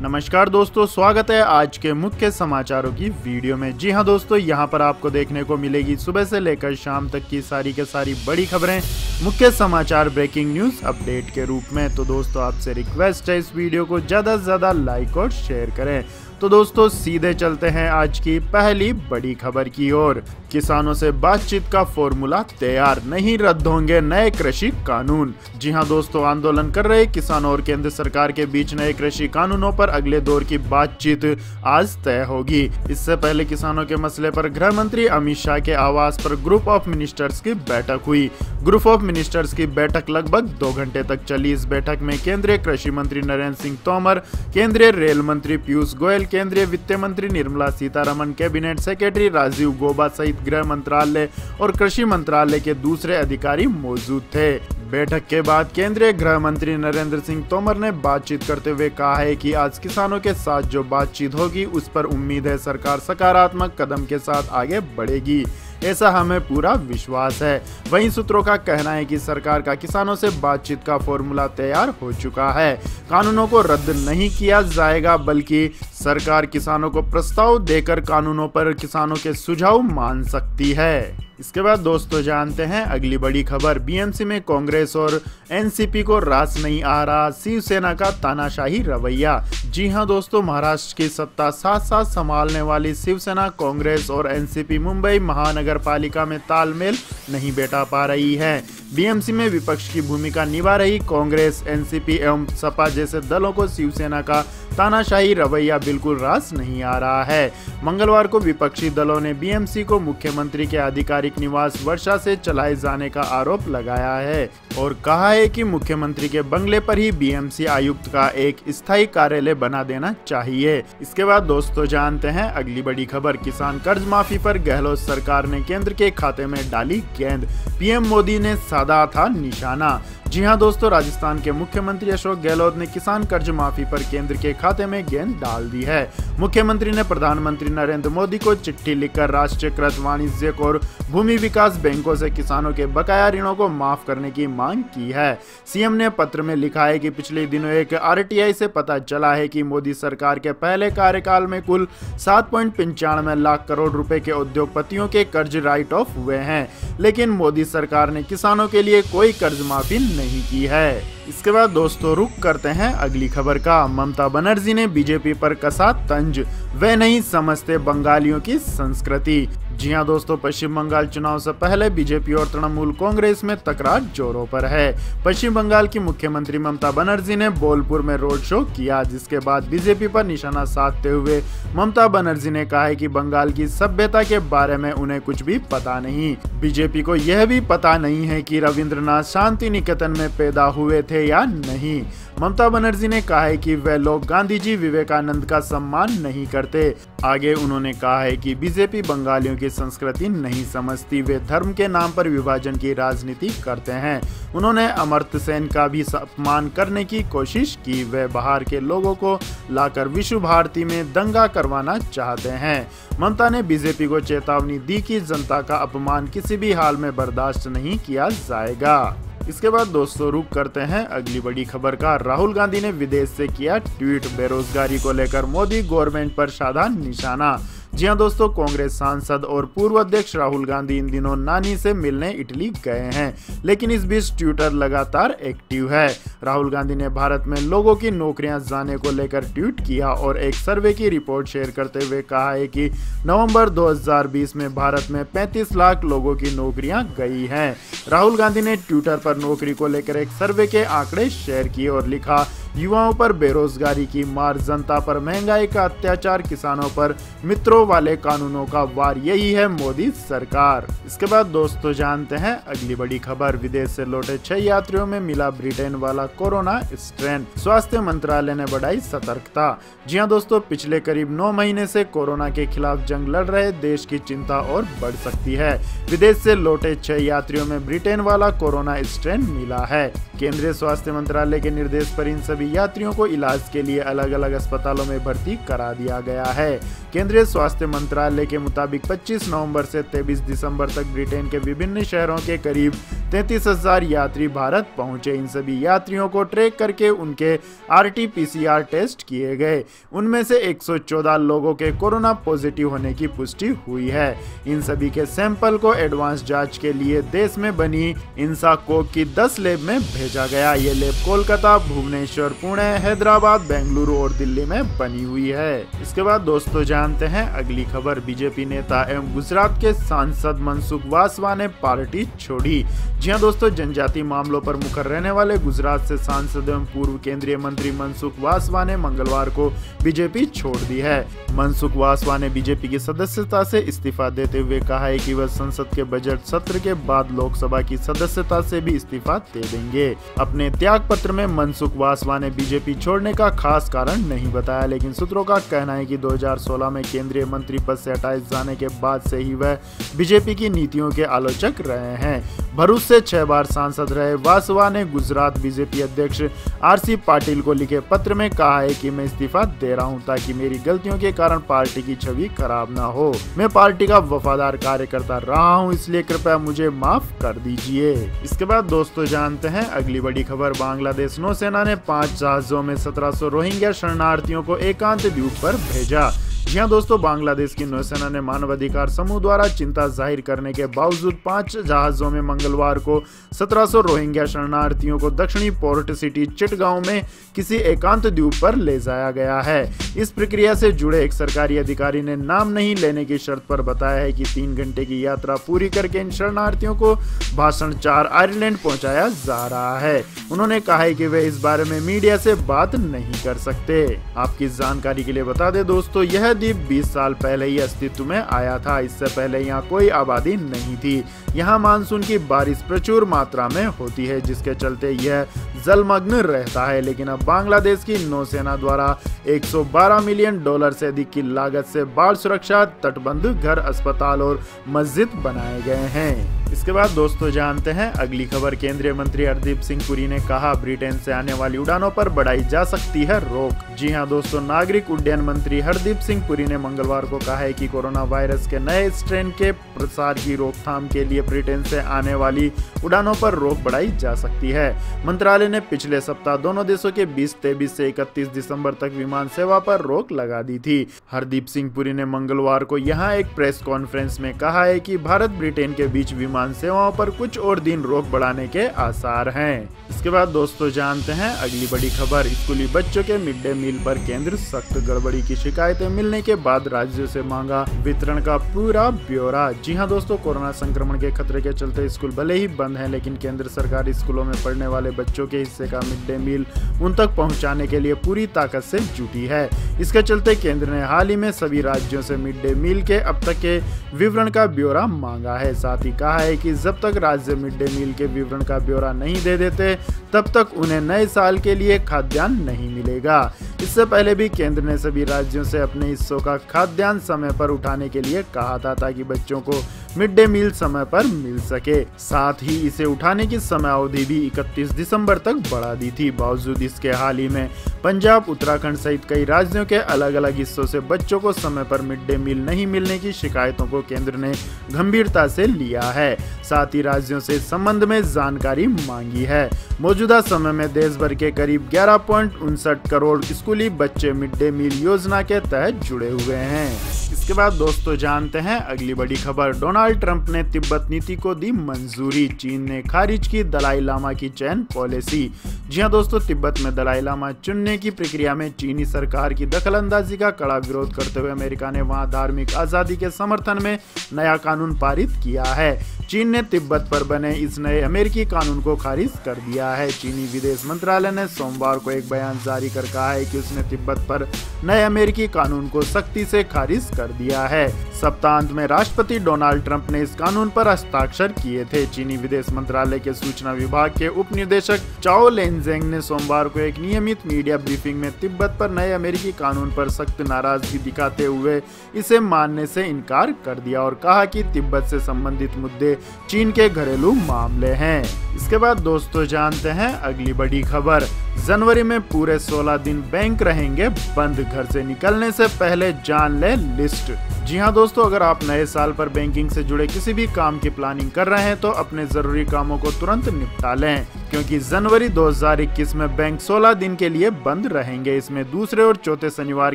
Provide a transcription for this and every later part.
नमस्कार दोस्तों, स्वागत है आज के मुख्य समाचारों की वीडियो में। जी हां दोस्तों, यहां पर आपको देखने को मिलेगी सुबह से लेकर शाम तक की सारी के सारी बड़ी खबरें, मुख्य समाचार, ब्रेकिंग न्यूज अपडेट के रूप में। तो दोस्तों आपसे रिक्वेस्ट है इस वीडियो को ज़्यादा से ज़्यादा लाइक और शेयर करें। तो दोस्तों सीधे चलते हैं आज की पहली बड़ी खबर की ओर। किसानों से बातचीत का फॉर्मूला तैयार, नहीं रद्द होंगे नए कृषि कानून। जी हां दोस्तों, आंदोलन कर रहे किसानों और केंद्र सरकार के बीच नए कृषि कानूनों पर अगले दौर की बातचीत आज तय होगी। इससे पहले किसानों के मसले पर गृह मंत्री अमित शाह के आवास पर ग्रुप ऑफ मिनिस्टर्स की बैठक हुई। ग्रुप ऑफ मिनिस्टर्स की बैठक लगभग 2 घंटे तक चली। इस बैठक में केंद्रीय कृषि मंत्री नरेंद्र सिंह तोमर, केंद्रीय रेल मंत्री पीयूष गोयल, केंद्रीय वित्त मंत्री निर्मला सीतारमण, कैबिनेट सेक्रेटरी राजीव गौबा सहित गृह मंत्रालय और कृषि मंत्रालय के दूसरे अधिकारी मौजूद थे। बैठक के बाद केंद्रीय गृह मंत्री नरेंद्र सिंह तोमर ने बातचीत करते हुए कहा है कि आज किसानों के साथ जो बातचीत होगी उस पर उम्मीद है सरकार सकारात्मक कदम के साथ आगे बढ़ेगी, ऐसा हमें पूरा विश्वास है। वहीं सूत्रों का कहना है कि सरकार का किसानों से बातचीत का फॉर्मूला तैयार हो चुका है। कानूनों को रद्द नहीं किया जाएगा, बल्कि सरकार किसानों को प्रस्ताव देकर कानूनों पर किसानों के सुझाव मान सकती है। इसके बाद दोस्तों जानते हैं अगली बड़ी खबर। बीएमसी में कांग्रेस और एनसीपी को रास नहीं आ रहा, शिवसेना का तानाशाही रवैया। जी हां दोस्तों, महाराष्ट्र की सत्ता साथ साथ संभालने वाली शिवसेना, कांग्रेस और एनसीपी मुंबई महानगर पालिका में तालमेल नहीं बैठा पा रही है। बीएमसी में विपक्ष की भूमिका निभा रही कांग्रेस, एनसीपी एवं सपा जैसे दलों को शिवसेना का तानाशाही रवैया बिल्कुल रास नहीं आ रहा है। मंगलवार को विपक्षी दलों ने बीएमसी को मुख्यमंत्री के आधिकारिक निवास वर्षा से चलाए जाने का आरोप लगाया है और कहा है कि मुख्यमंत्री के बंगले पर ही बीएमसी आयुक्त का एक स्थायी कार्यालय बना देना चाहिए। इसके बाद दोस्तों जानते हैं अगली बड़ी खबर। किसान कर्ज माफी पर गहलोत सरकार ने केंद्र के खाते में डाली गेंद, पीएम मोदी ने साधा था निशाना। जी हां दोस्तों, राजस्थान के मुख्यमंत्री अशोक गहलोत ने किसान कर्ज माफी पर केंद्र के खाते में गेंद डाल दी है। मुख्यमंत्री ने प्रधानमंत्री नरेंद्र मोदी को चिट्ठी लिखकर राष्ट्रीयकृत वाणिज्यिक और भूमि विकास बैंकों से किसानों के बकाया ऋणों को माफ करने की मांग की है। सीएम ने पत्र में लिखा है कि पिछले दिनों एक आरटीआई से पता चला है कि मोदी सरकार के पहले कार्यकाल में कुल 7.95 लाख करोड़ रुपए के उद्योगपतियों के कर्ज राइट ऑफ हुए हैं, लेकिन मोदी सरकार ने किसानों के लिए कोई कर्ज माफी नहीं की है। इसके बाद दोस्तों रुक करते हैं अगली खबर का। ममता बनर्जी ने बीजेपी पर कसा तंज, वे नहीं समझते बंगालियों की संस्कृति। जी हां दोस्तों, पश्चिम बंगाल चुनाव से पहले बीजेपी और तृणमूल कांग्रेस में तकरार जोरों पर है। पश्चिम बंगाल की मुख्यमंत्री ममता बनर्जी ने बोलपुर में रोड शो किया, जिसके बाद बीजेपी पर निशाना साधते हुए ममता बनर्जी ने कहा है कि बंगाल की सभ्यता के बारे में उन्हें कुछ भी पता नहीं। बीजेपी को यह भी पता नहीं है कि रविंद्रनाथ शांति निकेतन में पैदा हुए थे या नहीं। ममता बनर्जी ने कहा है कि वे लोग गांधी जी, विवेकानंद का सम्मान नहीं करते। आगे उन्होंने कहा है कि बीजेपी बंगालियों की संस्कृति नहीं समझती, वे धर्म के नाम पर विभाजन की राजनीति करते हैं। उन्होंने अमर्त्य सेन का भी अपमान करने की कोशिश की, वे बाहर के लोगों को लाकर विश्व भारती में दंगा करवाना चाहते हैं। ममता ने बीजेपी को चेतावनी दी कि जनता का अपमान किसी भी हाल में बर्दाश्त नहीं किया जाएगा। इसके बाद दोस्तों रुक करते हैं अगली बड़ी खबर का। राहुल गांधी ने विदेश से किया ट्वीट, बेरोजगारी को लेकर मोदी गवर्नमेंट पर साधा निशाना। जी हां दोस्तों, कांग्रेस सांसद और पूर्व अध्यक्ष राहुल गांधी इन दिनों नानी से मिलने इटली गए हैं, लेकिन इस बीच ट्विटर लगातार एक्टिव है। राहुल गांधी ने भारत में लोगों की नौकरियां जाने को लेकर ट्वीट किया और एक सर्वे की रिपोर्ट शेयर करते हुए कहा है कि नवंबर 2020 में भारत में 35 लाख लोगों की नौकरियां गई हैं। राहुल गांधी ने ट्विटर पर नौकरी को लेकर एक सर्वे के आंकड़े शेयर किए और लिखा, युवाओं पर बेरोजगारी की मार, जनता पर महंगाई का अत्याचार, किसानों पर मित्रों वाले कानूनों का वार, यही है मोदी सरकार। इसके बाद दोस्तों जानते हैं अगली बड़ी खबर। विदेश से लौटे 6 यात्रियों में मिला ब्रिटेन वाला कोरोना स्ट्रेन, स्वास्थ्य मंत्रालय ने बढ़ाई सतर्कता। जी हां दोस्तों, पिछले करीब 9 महीने से कोरोना के खिलाफ जंग लड़ रहे देश की चिंता और बढ़ सकती है। विदेश से लौटे 6 यात्रियों में ब्रिटेन वाला कोरोना स्ट्रेन मिला है। केंद्रीय स्वास्थ्य मंत्रालय के निर्देश पर इन सभी सभी यात्रियों को इलाज के लिए अलग अलग अस्पतालों में भर्ती करा दिया गया है। केंद्रीय स्वास्थ्य मंत्रालय के मुताबिक 25 नवंबर से 23 दिसंबर तक ब्रिटेन के विभिन्न शहरों के करीब 33,000 यात्री भारत पहुंचे। इन सभी यात्रियों को ट्रैक करके उनके RT-PCR टेस्ट किए गए। उनमें से 114 लोगों के कोरोना पॉजिटिव होने की पुष्टि हुई है। इन सभी के सैंपल को एडवांस जांच के लिए देश में बनी इंसाकोग की 10 लैब में भेजा गया। ये लैब कोलकाता, भुवनेश्वर, पुणे, हैदराबाद, बेंगलुरु और दिल्ली में बनी हुई है। इसके बाद दोस्तों जानते हैं अगली खबर। बीजेपी नेता एवं गुजरात के सांसद मनसुख वासवा ने पार्टी छोड़ी। जी हां दोस्तों, जनजातीय मामलों पर मुखर रहने वाले गुजरात से सांसद एवं पूर्व केंद्रीय मंत्री मनसुख वासवा ने मंगलवार को बीजेपी छोड़ दी है। मनसुख वासवा ने बीजेपी की सदस्यता से इस्तीफा देते हुए कहा है कि वह संसद के बजट सत्र के बाद लोकसभा की सदस्यता से भी इस्तीफा दे देंगे। अपने त्याग पत्र में मनसुख वासवा ने बीजेपी छोड़ने का खास कारण नहीं बताया, लेकिन सूत्रों का कहना है कि 2016 में केंद्रीय मंत्री पद से हटाए जाने के बाद से ही वह बीजेपी की नीतियों के आलोचक रहे हैं। भरूच से 6 बार सांसद रहे वासवा ने गुजरात बीजेपी अध्यक्ष RC पाटिल को लिखे पत्र में कहा है कि मैं इस्तीफा दे रहा हूं ताकि मेरी गलतियों के कारण पार्टी की छवि खराब ना हो। मैं पार्टी का वफादार कार्यकर्ता रहा हूं, इसलिए कृपया मुझे माफ कर दीजिए। इसके बाद दोस्तों जानते हैं अगली बड़ी खबर। बांग्लादेश नौसेना ने 5 जहाजों में 1700 रोहिंग्या शरणार्थियों को एकांत द्वीप पर भेजा। जी हां दोस्तों, बांग्लादेश की नौसेना ने मानवाधिकार समूह द्वारा चिंता जाहिर करने के बावजूद 5 जहाजों में मंगलवार को 1700 रोहिंग्या शरणार्थियों को दक्षिणी पोर्ट सिटी चिटगांव में किसी एकांत द्वीप पर ले जाया गया है। इस प्रक्रिया से जुड़े एक सरकारी अधिकारी ने नाम नहीं लेने की शर्त पर बताया है कि 3 घंटे की यात्रा पूरी करके इन शरणार्थियों को भाषण 4 आयरलैंड पहुंचाया जा रहा है। उन्होंने कहा है कि वे इस बारे में मीडिया से बात नहीं कर सकते। आपकी जानकारी के लिए बता दें दोस्तों, यह द्वीप 20 साल पहले ही अस्तित्व में आया था। इससे पहले यहाँ कोई आबादी नहीं थी। यहाँ मानसून की बारिश प्रचुर मात्रा में होती है, जिसके चलते यह जलमग्न रहता है। लेकिन अब बांग्लादेश की नौसेना द्वारा $112 मिलियन से अधिक की लागत से बाढ़ सुरक्षा, तटबंध, घर, अस्पताल और मस्जिद बनाए गए हैं। इसके बाद दोस्तों जानते हैं अगली खबर। केंद्रीय मंत्री हरदीप सिंह पुरी ने कहा, ब्रिटेन से आने वाली उड़ानों पर बढ़ाई जा सकती है रोक। जी हां दोस्तों, नागरिक उड्डयन मंत्री हरदीप सिंह पुरी ने मंगलवार को कहा है कि कोरोना वायरस के नए स्ट्रेन के प्रसार की रोकथाम के लिए ब्रिटेन से आने वाली उड़ानों पर रोक बढ़ाई जा सकती है। मंत्रालय ने पिछले सप्ताह दोनों देशों के 23 से 31 दिसंबर तक विमान सेवा पर रोक लगा दी थी। हरदीप सिंह पुरी ने मंगलवार को यहाँ एक प्रेस कॉन्फ्रेंस में कहा है कि भारत ब्रिटेन के बीच विमान सेवाओं पर कुछ और दिन रोक बढ़ाने के आसार हैं। इसके बाद दोस्तों जानते हैं अगली बड़ी खबर। स्कूली बच्चों के मिड डे मील पर केंद्र सख्त। गड़बड़ी की शिकायतें मिलने के बाद राज्यों से मांगा वितरण का पूरा ब्यौरा। जी हां दोस्तों, कोरोना संक्रमण के खतरे के चलते स्कूल भले ही बंद हैं, लेकिन केंद्र सरकार स्कूलों में पढ़ने वाले बच्चों के हिस्से का मिड डे मील उन तक पहुंचाने के लिए पूरी ताकत से जुटी है। इसके चलते केंद्र ने हाल ही में सभी राज्यों से मिड डे मील के अब तक के विवरण का ब्यौरा मांगा है। साथ ही कहा है कि जब तक राज्य मिड डे मील के विवरण का ब्यौरा नहीं दे देते, तब तक उन्हें नए साल के लिए खाद्यान्न नहीं मिलेगा। इससे पहले भी केंद्र ने सभी राज्यों से अपने हिस्सों का खाद्यान्न समय पर उठाने के लिए कहा था, ताकि बच्चों को मिड डे मील समय पर मिल सके। साथ ही इसे उठाने की समय अवधि भी 31 दिसंबर तक बढ़ा दी थी। बावजूद इसके हाल ही में पंजाब, उत्तराखंड सहित कई राज्यों के अलग अलग हिस्सों से बच्चों को समय पर मिड डे मील नहीं मिलने की शिकायतों को केंद्र ने गंभीरता से लिया है। साथ ही राज्यों से इस संबंध में जानकारी मांगी है। मौजूदा समय में देश भर के करीब 11.59 करोड़ स्कूली बच्चे मिड डे मील योजना के तहत जुड़े हुए हैं। इसके बाद दोस्तों जानते हैं अगली बड़ी खबर। डोनाल्ड ट्रंप ने तिब्बत नीति को दी मंजूरी। चीन ने खारिज की दलाई लामा की चयन पॉलिसी। जी हां दोस्तों, तिब्बत में दलाई लामा चुनने की प्रक्रिया में चीनी सरकार की दखलंदाजी का कड़ा विरोध करते हुए अमेरिका ने वहां धार्मिक आजादी के समर्थन में नया कानून पारित किया है। चीन ने तिब्बत पर बने इस नए अमेरिकी कानून को खारिज कर दिया है। चीनी विदेश मंत्रालय ने सोमवार को एक बयान जारी कर कहा है कि उसने तिब्बत पर नए अमेरिकी कानून को सख्ती से खारिज कर दिया है। सप्ताहांत में राष्ट्रपति डोनाल्ड ट्रंप ने इस कानून पर हस्ताक्षर किए थे। चीनी विदेश मंत्रालय के सूचना विभाग के उप निदेशक चाओ लेन लिनजेंग ने सोमवार को एक नियमित मीडिया ब्रीफिंग में तिब्बत पर नए अमेरिकी कानून पर सख्त नाराजगी दिखाते हुए इसे मानने से इनकार कर दिया और कहा कि तिब्बत से संबंधित मुद्दे चीन के घरेलू मामले हैं। इसके बाद दोस्तों जानते हैं अगली बड़ी खबर। जनवरी में पूरे 16 दिन बैंक रहेंगे बंद, घर से निकलने से पहले जान ले लिस्ट। जी हाँ दोस्तों, अगर आप नए साल पर बैंकिंग से जुड़े किसी भी काम की प्लानिंग कर रहे हैं तो अपने जरूरी कामों को तुरंत निपटा लें, क्योंकि जनवरी 2021 में बैंक 16 दिन के लिए बंद रहेंगे। इसमें दूसरे और चौथे शनिवार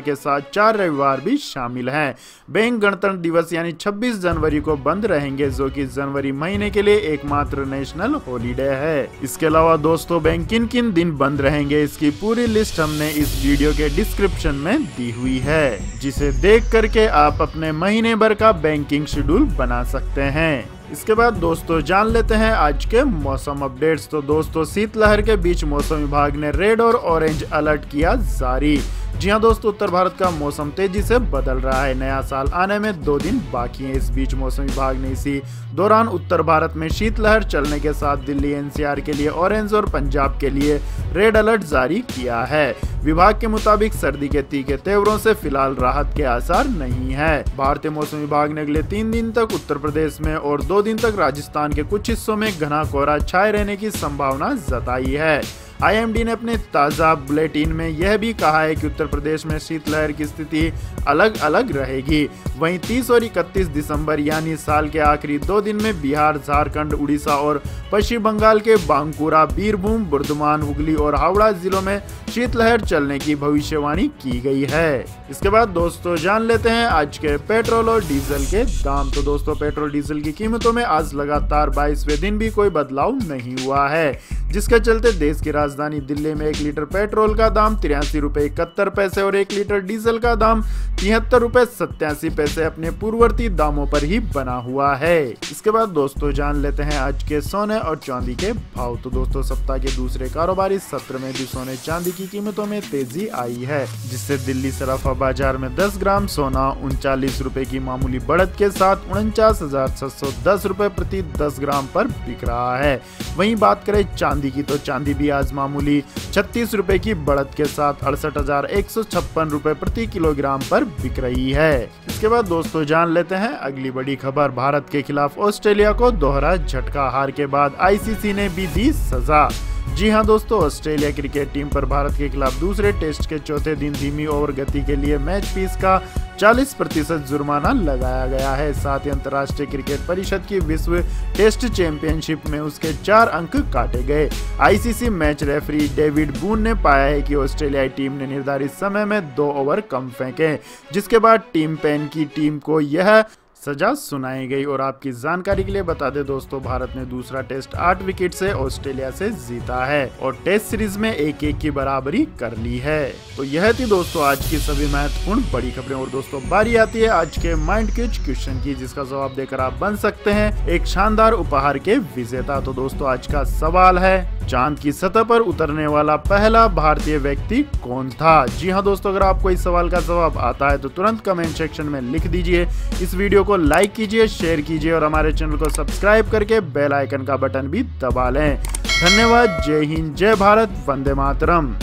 के साथ 4 रविवार भी शामिल हैं। बैंक गणतंत्र दिवस यानी 26 जनवरी को बंद रहेंगे, जो कि जनवरी महीने के लिए एकमात्र नेशनल हॉलीडे है। इसके अलावा दोस्तों बैंक किन किन दिन बंद रहेंगे इसकी पूरी लिस्ट हमने इस वीडियो के डिस्क्रिप्शन में दी हुई है, जिसे देख करके आप अपने महीने भर का बैंकिंग शेड्यूल बना सकते हैं। इसके बाद दोस्तों जान लेते हैं आज के मौसम अपडेट्स। तो दोस्तों शीतलहर के बीच मौसम विभाग ने रेड और ऑरेंज अलर्ट किया जारी। जी हाँ दोस्तों, उत्तर भारत का मौसम तेजी से बदल रहा है। नया साल आने में 2 दिन बाकी हैं। इस बीच मौसम विभाग ने इसी दौरान उत्तर भारत में शीतलहर चलने के साथ दिल्ली एनसीआर के लिए ऑरेंज और पंजाब के लिए रेड अलर्ट जारी किया है। विभाग के मुताबिक सर्दी के तीखे तेवरों से फिलहाल राहत के आसार नहीं है। भारतीय मौसम विभाग ने अगले 3 दिन तक उत्तर प्रदेश में और 2 दिन तक राजस्थान के कुछ हिस्सों में घना कोहरा छाए रहने की संभावना जताई है। आईएमडी ने अपने ताज़ा बुलेटिन में यह भी कहा है कि उत्तर प्रदेश में शीतलहर की स्थिति अलग अलग रहेगी। वहीं 30 और 31 दिसंबर यानी साल के आखिरी 2 दिन में बिहार, झारखंड, उड़ीसा और पश्चिम बंगाल के बांकुरा, बीरभूम, बर्धमान, हुगली और हावड़ा जिलों में शीतलहर चलने की भविष्यवाणी की गई है। इसके बाद दोस्तों जान लेते हैं आज के पेट्रोल और डीजल के दाम। तो दोस्तों पेट्रोल डीजल की कीमतों में आज लगातार 22वें दिन भी कोई बदलाव नहीं हुआ है, जिसके चलते देश की राजधानी दिल्ली में 1 लीटर पेट्रोल का दाम 83 रुपए 71 पैसे और 1 लीटर डीजल का दाम 73 रुपए 87 पैसे अपने पूर्ववर्ती दामों पर ही बना हुआ है। इसके बाद दोस्तों जान लेते हैं आज के सोने और चांदी के भाव। तो दोस्तों सप्ताह के दूसरे कारोबारी सत्र में भी सोने चांदी की कीमतों में तेजी आई है, जिससे दिल्ली सराफा बाजार में 10 ग्राम सोना 39 रुपए की मामूली बढ़त के साथ 49,610 रुपए प्रति 10 ग्राम पर बिक रहा है। वहीं बात करें चांदी की, तो चांदी भी आज मामूली 36 रुपए की बढ़त के साथ 68,156 रुपए प्रति किलोग्राम पर बिक रही है। इसके बाद दोस्तों जान लेते हैं अगली बड़ी खबर। भारत के खिलाफ ऑस्ट्रेलिया को दोहरा झटका, हार के बाद आईसीसी ने भी दी सजा। जी हां दोस्तों, ऑस्ट्रेलिया क्रिकेट टीम पर भारत के खिलाफ दूसरे टेस्ट के चौथे दिन धीमी ओवर गति के लिए मैच फीस का 40% जुर्माना लगाया गया है। साथ ही अंतर्राष्ट्रीय क्रिकेट परिषद की विश्व टेस्ट चैंपियनशिप में उसके 4 अंक काटे गए। ICC match referee David Boon ने पाया है कि ऑस्ट्रेलियाई टीम ने निर्धारित समय में 2 ओवर कम फेंके, जिसके बाद टीम पेन की टीम को यह सजा सुनाई गई। और आपकी जानकारी के लिए बता दें दोस्तों, भारत ने दूसरा टेस्ट 8 विकेट से ऑस्ट्रेलिया से जीता है और टेस्ट सीरीज में 1-1 की बराबरी कर ली है। तो यह थी दोस्तों आज की सभी महत्वपूर्ण बड़ी खबरें। और दोस्तों बारी आती है आज के माइंड क्विज क्वेश्चन की, जिसका जवाब देकर आप बन सकते हैं एक शानदार उपहार के विजेता। तो दोस्तों आज का सवाल है, चांद की सतह पर उतरने वाला पहला भारतीय व्यक्ति कौन था? जी हाँ दोस्तों, अगर आपको इस सवाल का जवाब आता है तो तुरंत कमेंट सेक्शन में लिख दीजिए। इस वीडियो को लाइक कीजिए, शेयर कीजिए और हमारे चैनल को सब्सक्राइब करके बेल आइकन का बटन भी दबा लें। धन्यवाद। जय हिंद, जय भारत, वंदे मातरम।